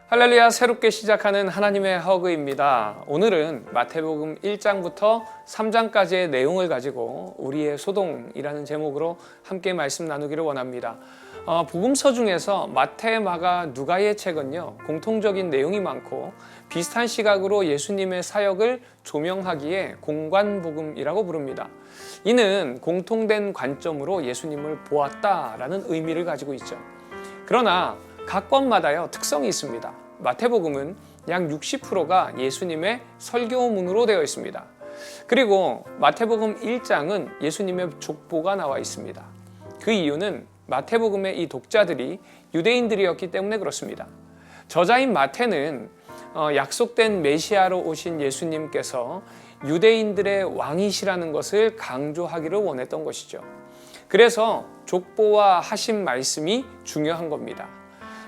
할렐루야, 새롭게 시작하는 하나님의 허그입니다. 오늘은 마태복음 1장부터 3장까지의 내용을 가지고 우리의 소동이라는 제목으로 함께 말씀 나누기를 원합니다. 복음서 중에서 마태, 마가, 누가의 책은요, 공통적인 내용이 많고 비슷한 시각으로 예수님의 사역을 조명하기에 공관복음이라고 부릅니다. 이는 공통된 관점으로 예수님을 보았다라는 의미를 가지고 있죠. 그러나 각 권마다요 특성이 있습니다. 마태복음은 약 60%가 예수님의 설교문으로 되어 있습니다. 그리고 마태복음 1장은 예수님의 족보가 나와 있습니다. 그 이유는 마태복음의 이 독자들이 유대인들이었기 때문에 그렇습니다. 저자인 마태는 약속된 메시아로 오신 예수님께서 유대인들의 왕이시라는 것을 강조하기를 원했던 것이죠. 그래서 족보와 하신 말씀이 중요한 겁니다.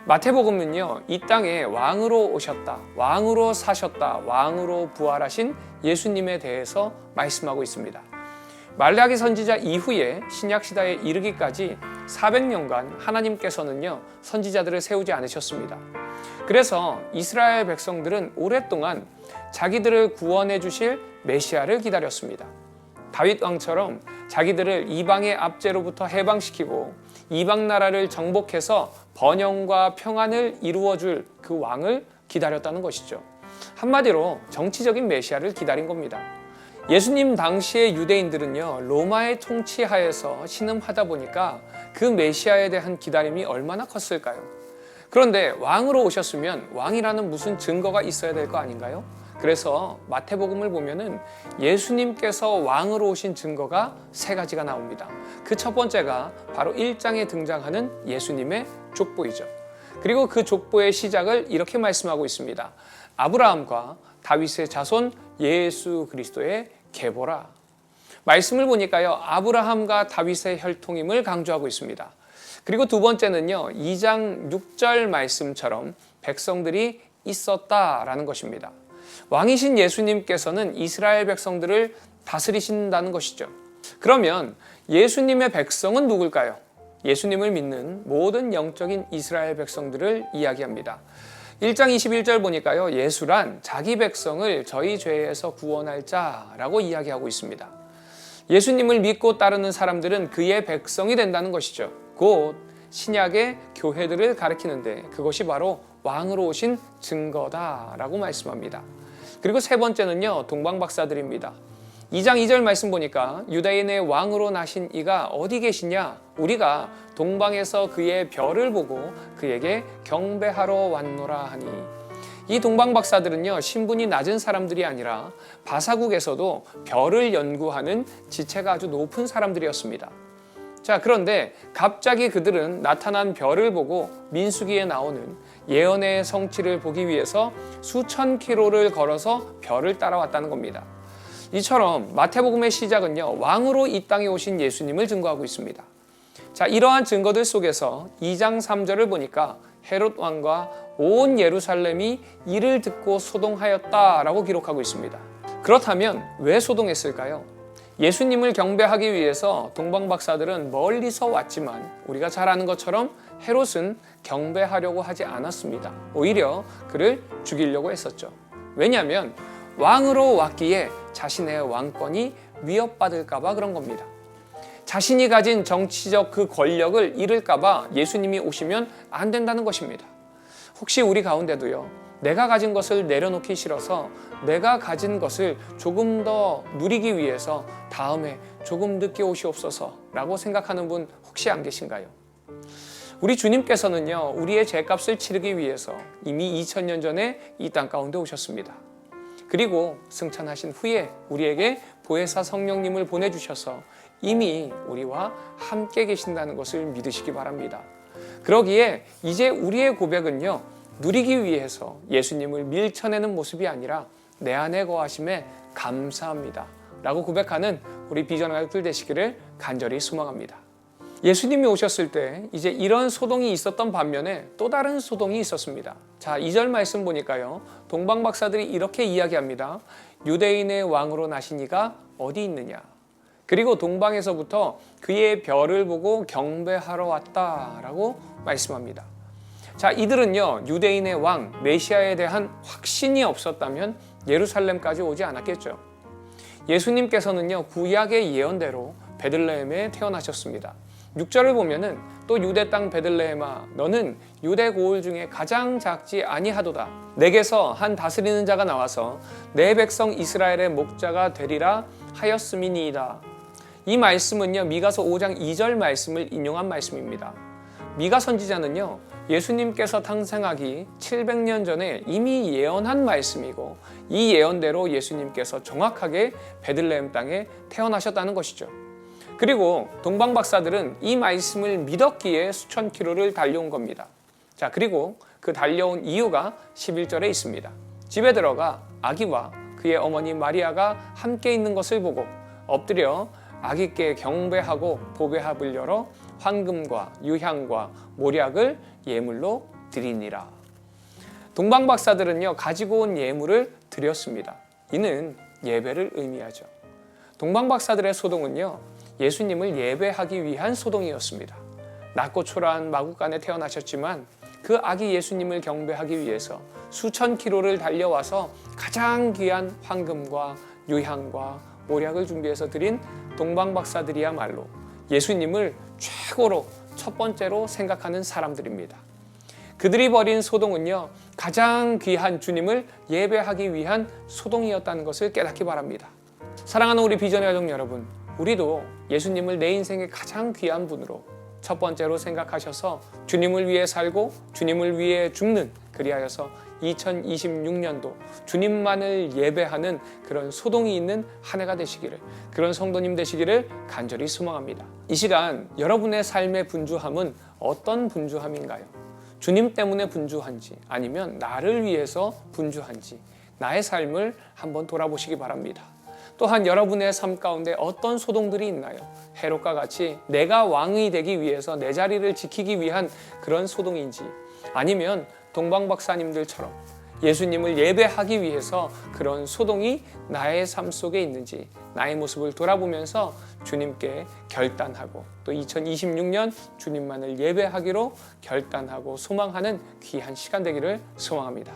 마태복음은요, 이 땅에 왕으로 오셨다, 왕으로 사셨다, 왕으로 부활하신 예수님에 대해서 말씀하고 있습니다. 말라기 선지자 이후에 신약 시대에 이르기까지 400년간 하나님께서는요, 선지자들을 세우지 않으셨습니다. 그래서 이스라엘 백성들은 오랫동안 자기들을 구원해 주실 메시아를 기다렸습니다. 다윗 왕처럼 자기들을 이방의 압제로부터 해방시키고 이방 나라를 정복해서 번영과 평안을 이루어줄 그 왕을 기다렸다는 것이죠. 한마디로 정치적인 메시아를 기다린 겁니다. 예수님 당시의 유대인들은요, 로마의 통치하에서 신음하다 보니까 그 메시아에 대한 기다림이 얼마나 컸을까요? 그런데 왕으로 오셨으면 왕이라는 무슨 증거가 있어야 될 거 아닌가요? 그래서 마태복음을 보면은 예수님께서 왕으로 오신 증거가 3가지가 나옵니다. 그 첫 번째가 바로 1장에 등장하는 예수님의 족보이죠. 그리고 그 족보의 시작을 이렇게 말씀하고 있습니다. 아브라함과 다윗의 자손 예수 그리스도의 계보라. 말씀을 보니까요, 아브라함과 다윗의 혈통임을 강조하고 있습니다. 그리고 두 번째는요, 2장 6절 말씀처럼 백성들이 있었다라는 것입니다. 왕이신 예수님께서는 이스라엘 백성들을 다스리신다는 것이죠. 그러면 예수님의 백성은 누굴까요? 예수님을 믿는 모든 영적인 이스라엘 백성들을 이야기합니다. 1장 21절 보니까요, 예수란 자기 백성을 저희 죄에서 구원할 자라고 이야기하고 있습니다. 예수님을 믿고 따르는 사람들은 그의 백성이 된다는 것이죠. 곧 신약의 교회들을 가리키는데 그것이 바로 왕으로 오신 증거다라고 말씀합니다. 그리고 세 번째는요, 동방박사들입니다. 2장 2절 말씀 보니까 유다인의 왕으로 나신 이가 어디 계시냐? 우리가 동방에서 그의 별을 보고 그에게 경배하러 왔노라 하니. 이 동방박사들은요, 신분이 낮은 사람들이 아니라 바사국에서도 별을 연구하는 지체가 아주 높은 사람들이었습니다. 자, 그런데 갑자기 그들은 나타난 별을 보고 민수기에 나오는 예언의 성취를 보기 위해서 수천 킬로를 걸어서 별을 따라왔다는 겁니다. 이처럼 마태복음의 시작은요, 왕으로 이 땅에 오신 예수님을 증거하고 있습니다. 자, 이러한 증거들 속에서 2장 3절을 보니까 헤롯 왕과 온 예루살렘이 이를 듣고 소동하였다라고 기록하고 있습니다. 그렇다면 왜 소동했을까요? 예수님을 경배하기 위해서 동방박사들은 멀리서 왔지만 우리가 잘 아는 것처럼 헤롯은 경배하려고 하지 않았습니다. 오히려 그를 죽이려고 했었죠. 왜냐하면 왕으로 왔기에 자신의 왕권이 위협받을까 봐 그런 겁니다. 자신이 가진 정치적 그 권력을 잃을까 봐 예수님이 오시면 안 된다는 것입니다. 혹시 우리 가운데도요, 내가 가진 것을 내려놓기 싫어서 내가 가진 것을 조금 더 누리기 위해서 다음에 조금 늦게 오시옵소서 라고 생각하는 분 혹시 안 계신가요? 우리 주님께서는요, 우리의 죄값을 치르기 위해서 이미 2000년 전에 이 땅 가운데 오셨습니다. 그리고 승천하신 후에 우리에게 보혜사 성령님을 보내주셔서 이미 우리와 함께 계신다는 것을 믿으시기 바랍니다. 그러기에 이제 우리의 고백은요, 누리기 위해서 예수님을 밀쳐내는 모습이 아니라 내 안에 거하심에 감사합니다 라고 고백하는 우리 비전 가족들 되시기를 간절히 소망합니다. 예수님이 오셨을 때 이제 이런 소동이 있었던 반면에 또 다른 소동이 있었습니다. 자, 2절 말씀 보니까요, 동방박사들이 이렇게 이야기합니다. 유대인의 왕으로 나신 이가 어디 있느냐? 그리고 동방에서부터 그의 별을 보고 경배하러 왔다라고 말씀합니다. 자, 이들은요, 유대인의 왕 메시아에 대한 확신이 없었다면 예루살렘까지 오지 않았겠죠. 예수님께서는요, 구약의 예언대로 베들레헴에 태어나셨습니다. 6절을 보면은 또 유대 땅 베들레헴아 너는 유대 고을 중에 가장 작지 아니하도다. 내게서 한 다스리는 자가 나와서 내 백성 이스라엘의 목자가 되리라 하였음이니이다. 이 말씀은요, 미가서 5장 2절 말씀을 인용한 말씀입니다. 미가 선지자는요, 예수님께서 탄생하기 700년 전에 이미 예언한 말씀이고 이 예언대로 예수님께서 정확하게 베들레헴 땅에 태어나셨다는 것이죠. 그리고 동방 박사들은 이 말씀을 믿었기에 수천 킬로를 달려온 겁니다. 자, 그리고 그 달려온 이유가 11절에 있습니다. 집에 들어가 아기와 그의 어머니 마리아가 함께 있는 것을 보고 엎드려 아기께 경배하고 보배합을 열어 황금과 유향과 몰약을 예물로 드리니라. 동방 박사들은요, 가지고 온 예물을 드렸습니다. 이는 예배를 의미하죠. 동방 박사들의 소동은요, 예수님을 예배하기 위한 소동이었습니다. 낮고 초라한 마국간에 태어나셨지만 그 아기 예수님을 경배하기 위해서 수천 킬로를 달려와서 가장 귀한 황금과 유향과 몰약을 준비해서 드린 동방 박사들이야말로 예수님을 최고로 첫 번째로 생각하는 사람들입니다. 그들이 벌인 소동은요, 가장 귀한 주님을 예배하기 위한 소동이었다는 것을 깨닫기 바랍니다. 사랑하는 우리 비전의 가족 여러분, 우리도 예수님을 내 인생의 가장 귀한 분으로 첫 번째로 생각하셔서 주님을 위해 살고 주님을 위해 죽는, 그리하여서 2026년도 주님만을 예배하는 그런 소동이 있는 한 해가 되시기를, 그런 성도님 되시기를 간절히 소망합니다. 이 시간 여러분의 삶의 분주함은 어떤 분주함인가요? 주님 때문에 분주한지 아니면 나를 위해서 분주한지 나의 삶을 한번 돌아보시기 바랍니다. 또한 여러분의 삶 가운데 어떤 소동들이 있나요? 헤롯과 같이 내가 왕이 되기 위해서 내 자리를 지키기 위한 그런 소동인지, 아니면 동방 박사님들처럼 예수님을 예배하기 위해서 그런 소동이 나의 삶 속에 있는지 나의 모습을 돌아보면서 주님께 결단하고 또 2026년 주님만을 예배하기로 결단하고 소망하는 귀한 시간 되기를 소망합니다.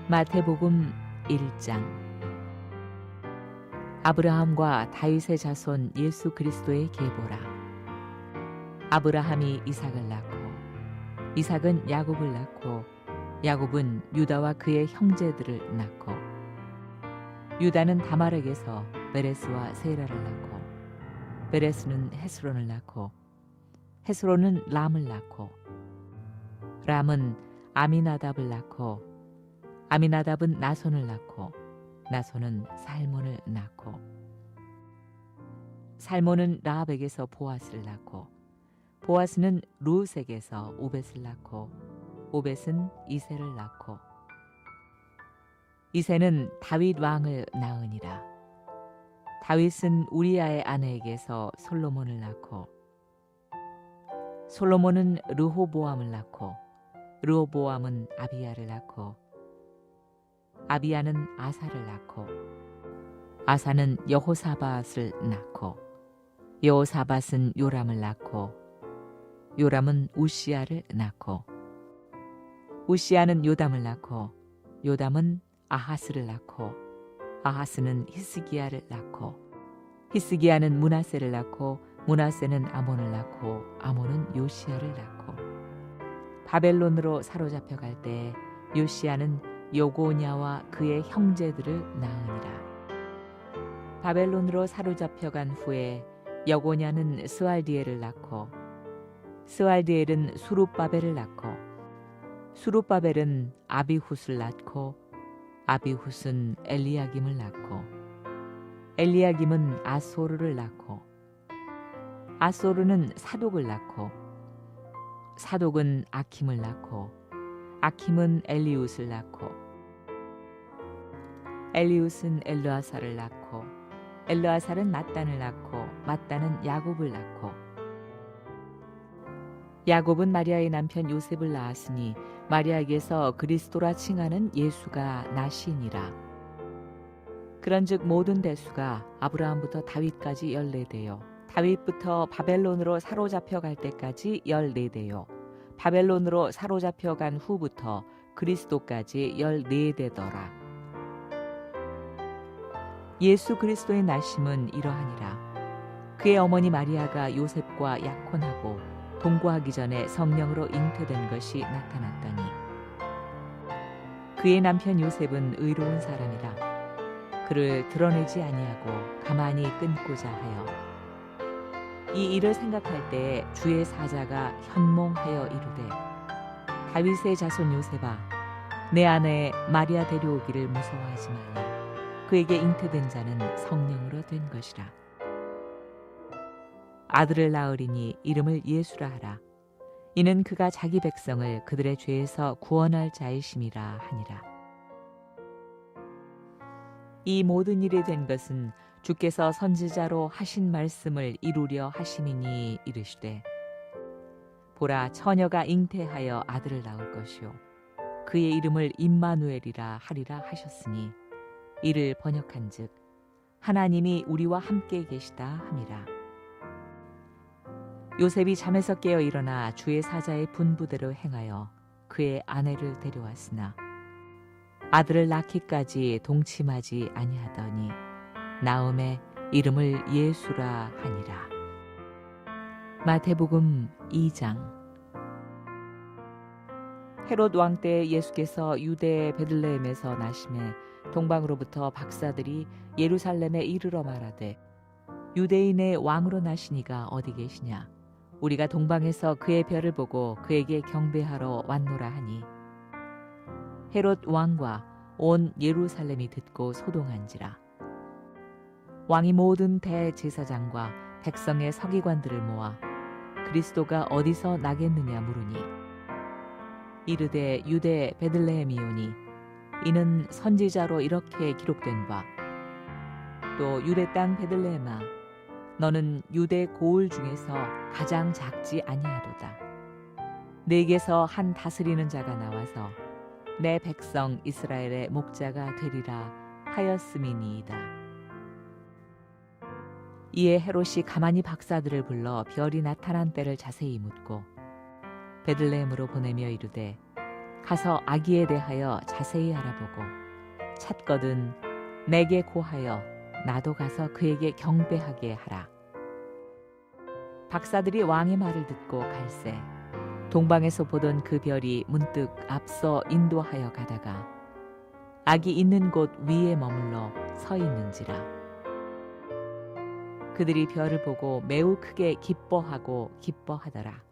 마태복음 1장. 아브라함과 다윗의 자손 예수 그리스도의 계보라. 아브라함이 이삭을 낳고 이삭은 야곱을 낳고 야곱은 유다와 그의 형제들을 낳고 유다는 다말에게서 베레스와 세라를 낳고 베레스는 헤스론을 낳고 헤스론은 람을 낳고 람은 아미나답을 낳고 아미나답은 나손을 낳고 나손은 살몬을 낳고 살몬은 라합에게서 보아스를 낳고 보아스는 루샜에게서 오벳을 낳고 오벳은 이새를 낳고 이새는 다윗 왕을 낳으니라. 다윗은 우리아의 아내에게서 솔로몬을 낳고 솔로몬은 르호보암을 낳고 르호보암은 아비야를 낳고 아비야는 아사를 낳고 아사는 여호사밧을 낳고 여호사밧은 요람을 낳고 요람은 우시야를 낳고 우시야는 요담을 낳고 요담은 아하스를 낳고 아하스는 히스기야를 낳고 히스기야는 므낫세를 낳고 므낫세는 아몬을 낳고 아몬은 요시야를 낳고 바벨론으로 사로잡혀 갈 때 요시야는 요고냐와 그의 형제들을 낳으니라. 바벨론으로 사로잡혀간 후에 여고냐는 스알디엘을 낳고 스알디엘은 수룹바벨을 낳고 수룹바벨은 아비훗을 낳고 아비훗은 엘리야김을 낳고 엘리야김은 아소르를 낳고 아소르는 사독을 낳고 사독은 아킴을 낳고 아킴은 엘리웃을 낳고 엘리웃은 엘르아사를 낳고 엘르아살은 mat단을 낳고 mat단은 야곱을 낳고 야곱은 마리아의 남편 요셉을 낳았으니 마리아에게서 그리스도라 칭하는 예수가 나시니라. 그런즉 모든 대수가 아브라함부터 다윗까지 14대요 다윗부터 바벨론으로 사로잡혀 갈 때까지 14대요 바벨론으로 사로잡혀 간 후부터 그리스도까지 14대더라. 예수 그리스도의 나심은 이러하니라. 그의 어머니 마리아가 요셉과 약혼하고 동거하기 전에 성령으로 잉태된 것이 나타났더니 그의 남편 요셉은 의로운 사람이라. 그를 드러내지 아니하고 가만히 끊고자 하여 이 일을 생각할 때에 주의 사자가 현몽하여 이르되 다윗의 자손 요셉아 내 아내 마리아 데려오기를 무서워하지 말라. 그에게 잉태된 자는 성령으로 된 것이라. 아들을 낳으리니 이름을 예수라 하라. 이는 그가 자기 백성을 그들의 죄에서 구원할 자이심이라 하니라. 이 모든 일이 된 것은 주께서 선지자로 하신 말씀을 이루려 하심이니 이르시되 보라 처녀가 잉태하여 아들을 낳을 것이요 그의 이름을 임마누엘이라 하리라 하셨으니 이를 번역한즉 하나님이 우리와 함께 계시다 함이라. 요셉이 잠에서 깨어 일어나 주의 사자의 분부대로 행하여 그의 아내를 데려왔으나 아들을 낳기까지 동침하지 아니하더니 나음에 이름을 예수라 하니라. 마태복음 2장. 헤롯 왕 때 예수께서 유대 베들레헴에서 나심에 동방으로부터 박사들이 예루살렘에 이르러 말하되 유대인의 왕으로 나시니가 어디 계시냐? 우리가 동방에서 그의 별을 보고 그에게 경배하러 왔노라 하니 헤롯 왕과 온 예루살렘이 듣고 소동한지라. 왕이 모든 대제사장과 백성의 서기관들을 모아 그리스도가 어디서 나겠느냐 물으니 이르되 유대 베들레헴이오니 이는 선지자로 이렇게 기록된 바 또 유대 땅 베들레헴아 너는 유대 고을 중에서 가장 작지 아니하도다. 네게서 한 다스리는 자가 나와서 내 백성 이스라엘의 목자가 되리라 하였음이니이다. 이에 헤롯이 가만히 박사들을 불러 별이 나타난 때를 자세히 묻고 베들레헴으로 보내며 이르되 가서 아기에 대하여 자세히 알아보고 찾거든 내게 고하여 나도 가서 그에게 경배하게 하라. 박사들이 왕의 말을 듣고 갈새 동방에서 보던 그 별이 문득 앞서 인도하여 가다가 아기 있는 곳 위에 머물러 서 있는지라. 그들이 별을 보고 매우 크게 기뻐하고 기뻐하더라.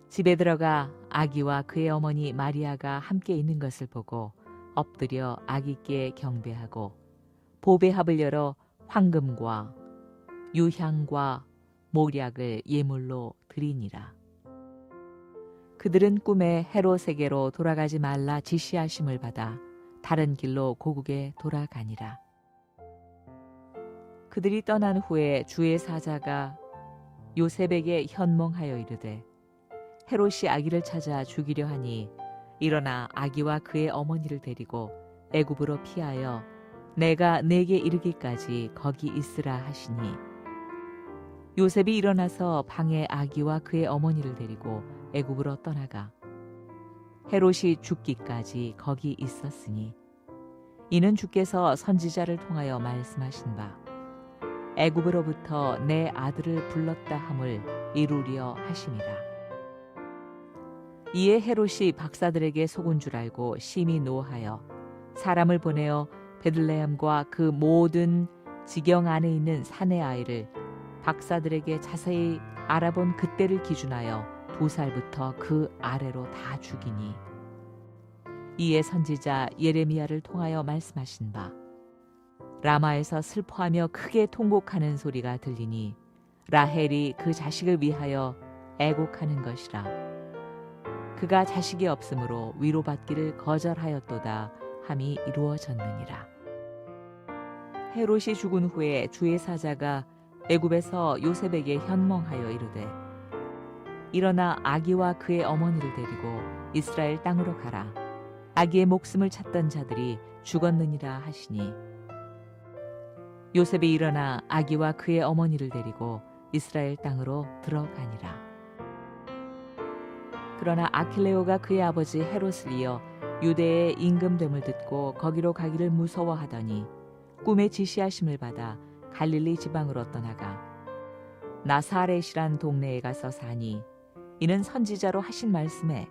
집에 들어가 아기와 그의 어머니 마리아가 함께 있는 것을 보고 엎드려 아기께 경배하고 보배합을 열어 황금과 유향과 모략을 예물로 드리니라. 그들은 꿈에 헤롯에게로 돌아가지 말라 지시하심을 받아 다른 길로 고국에 돌아가니라. 그들이 떠난 후에 주의 사자가 요셉에게 현몽하여 이르되 헤롯이 아기를 찾아 죽이려 하니 일어나 아기와 그의 어머니를 데리고 애굽으로 피하여 내가 네게 이르기까지 거기 있으라 하시니 요셉이 일어나서 방에 아기와 그의 어머니를 데리고 애굽으로 떠나가 헤롯이 죽기까지 거기 있었으니 이는 주께서 선지자를 통하여 말씀하신 바 애굽으로부터 내 아들을 불렀다 함을 이루려 하심이라. 이에 헤롯이 박사들에게 속은 줄 알고 심히 노하여 사람을 보내어 베들레헴과 그 모든 지경 안에 있는 사내 아이를 박사들에게 자세히 알아본 그때를 기준하여 2살부터 그 아래로 다 죽이니 이에 선지자 예레미야를 통하여 말씀하신 바 라마에서 슬퍼하며 크게 통곡하는 소리가 들리니 라헬이 그 자식을 위하여 애곡하는 것이라. 그가 자식이 없으므로 위로받기를 거절하였도다 함이 이루어졌느니라. 헤롯이 죽은 후에 주의 사자가 애굽에서 요셉에게 현몽하여 이르되 일어나 아기와 그의 어머니를 데리고 이스라엘 땅으로 가라. 아기의 목숨을 찾던 자들이 죽었느니라 하시니 요셉이 일어나 아기와 그의 어머니를 데리고 이스라엘 땅으로 들어가니라. 그러나 아킬레오가 그의 아버지 헤롯을 이어 유대의 임금됨을 듣고 거기로 가기를 무서워하더니 꿈에 지시하심을 받아 갈릴리 지방으로 떠나가 나사렛이란 동네에 가서 사니 이는 선지자로 하신 말씀에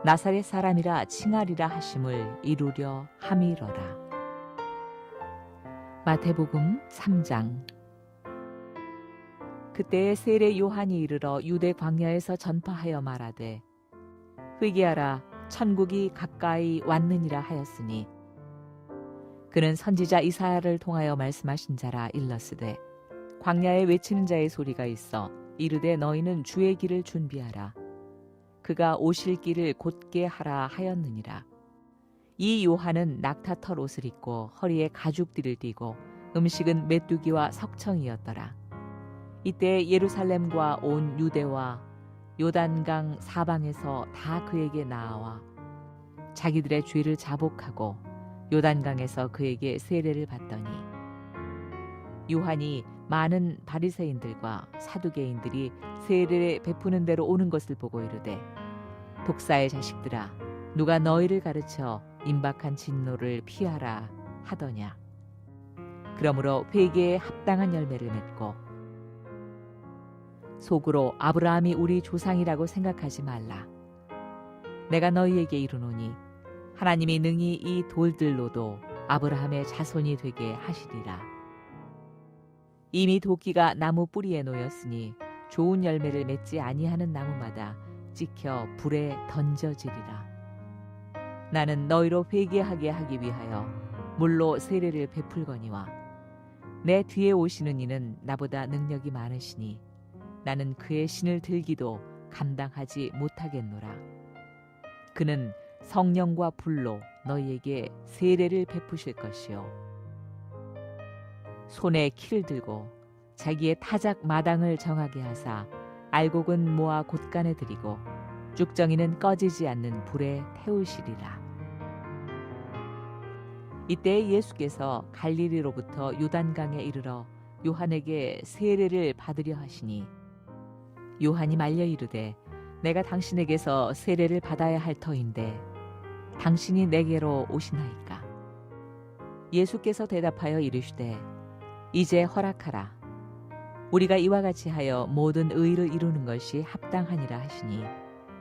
나사렛 사람이라 칭하리라 하심을 이루려 함이러라. 마태복음 3장. 그때에 세례 요한이 이르러 유대 광야에서 전파하여 말하되 회개하라 천국이 가까이 왔느니라 하였으니 그는 선지자 이사야를 통하여 말씀하신 자라 일렀으되 광야에 외치는 자의 소리가 있어 이르되 너희는 주의 길을 준비하라 그가 오실 길을 곧게 하라 하였느니라. 이 요한은 낙타털 옷을 입고 허리에 가죽띠를 띠고 음식은 메뚜기와 석청이었더라. 이때 예루살렘과 온 유대와 요단강 사방에서 다 그에게 나아와 자기들의 죄를 자복하고 요단강에서 그에게 세례를 받더니 요한이 많은 바리새인들과 사두개인들이 세례를 베푸는 대로 오는 것을 보고 이르되 독사의 자식들아 누가 너희를 가르쳐 임박한 진노를 피하라 하더냐. 그러므로 회개에 합당한 열매를 맺고 속으로 아브라함이 우리 조상이라고 생각하지 말라. 내가 너희에게 이르노니 하나님이 능히 이 돌들로도 아브라함의 자손이 되게 하시리라. 이미 도끼가 나무 뿌리에 놓였으니 좋은 열매를 맺지 아니하는 나무마다 찍혀 불에 던져지리라. 나는 너희로 회개하게 하기 위하여 물로 세례를 베풀거니와 내 뒤에 오시는 이는 나보다 능력이 많으시니 나는 그의 신을 들기도 감당하지 못하겠노라. 그는 성령과 불로 너희에게 세례를 베푸실 것이요 손에 키를 들고 자기의 타작 마당을 정하게 하사 알곡은 모아 곳간에 들이고 쭉정이는 꺼지지 않는 불에 태우시리라. 이때 예수께서 갈릴리로부터 요단강에 이르러 요한에게 세례를 받으려 하시니 요한이 말려 이르되 내가 당신에게서 세례를 받아야 할 터인데 당신이 내게로 오시나이까. 예수께서 대답하여 이르시되 이제 허락하라. 우리가 이와 같이 하여 모든 의를 이루는 것이 합당하니라 하시니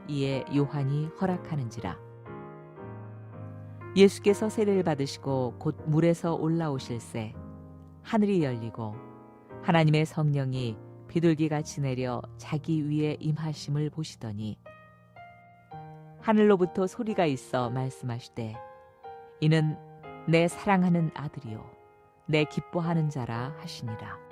이에 요한이 허락하는지라. 예수께서 세례를 받으시고 곧 물에서 올라오실새 하늘이 열리고 하나님의 성령이 비둘기같이 내려 자기 위에 임하심을 보시더니 하늘로부터 소리가 있어 말씀하시되 이는 내 사랑하는 아들이요 내 기뻐하는 자라 하시니라.